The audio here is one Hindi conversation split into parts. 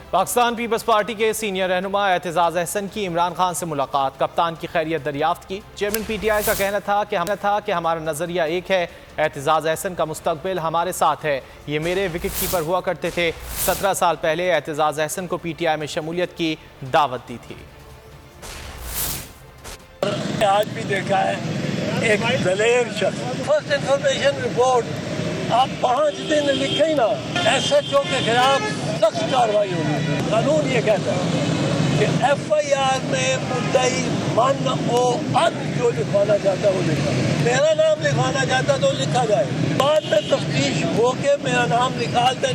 पाकिस्तान पीपल्स पार्टी के सीनियर रहनुमा एतजाज अहसन की इमरान खान से मुलाकात, कप्तान की खैरियत दरियाफ्त की। चेयरमैन पीटीआई का कहना था कि हमारा नजरिया एक है, एतजाज अहसन का मुस्तकबिल हमारे साथ है। ये मेरे विकेट कीपर हुआ करते थे। 17 साल पहले एतजाज अहसन को पीटीआई में शमूलियत की दावत दी थी। आज भी देखा है एक दलेर शख्स, फर्स्ट इंफॉर्मेशन रिपोर्ट आप 5 दिन लिखे ही ना, SHO के खिलाफ सख्त कार्रवाई होगी। कानून ये कहता है कि FIR में मुद्दई मन ओ अद जो लिखवाना चाहता है वो लिखा, मेरा नाम लिखवाना चाहता तो लिखा जाए। बाद में तफ्तीश हो के मेरा नाम निकाल दे।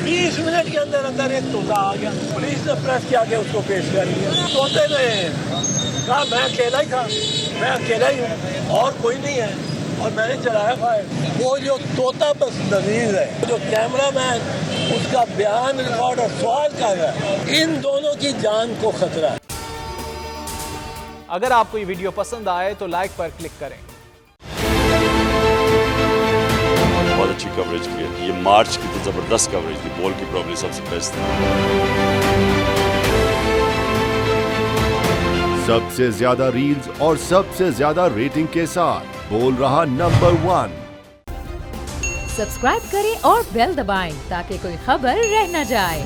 20 मिनट के अंदर अंदर एक तोता आ गया, पुलिस ने प्रेस के आगे उसको पेश कर दिया। तोते ने कहा मैं अकेला ही था, मैं अकेला ही हूँ और कोई नहीं है, और मैंने चलाया फायर। वो जो तोता बस नजीर है, जो कैमरा मैन, उसका बयान रिकॉर्ड और सवाल का है, इन दोनों की जान को खतरा है। अगर आपको ये वीडियो पसंद आए तो लाइक पर क्लिक करें। बहुत अच्छी कवरेज की है, ये मार्च की तो जबरदस्त कवरेज थी, बॉल की प्रॉब्लम सबसे बेस्ट थी। सबसे ज्यादा रील्स और सबसे ज्यादा रेटिंग के साथ बोल रहा नंबर 1। सब्सक्राइब करें और बेल दबाएं ताकि कोई खबर रह न जाए।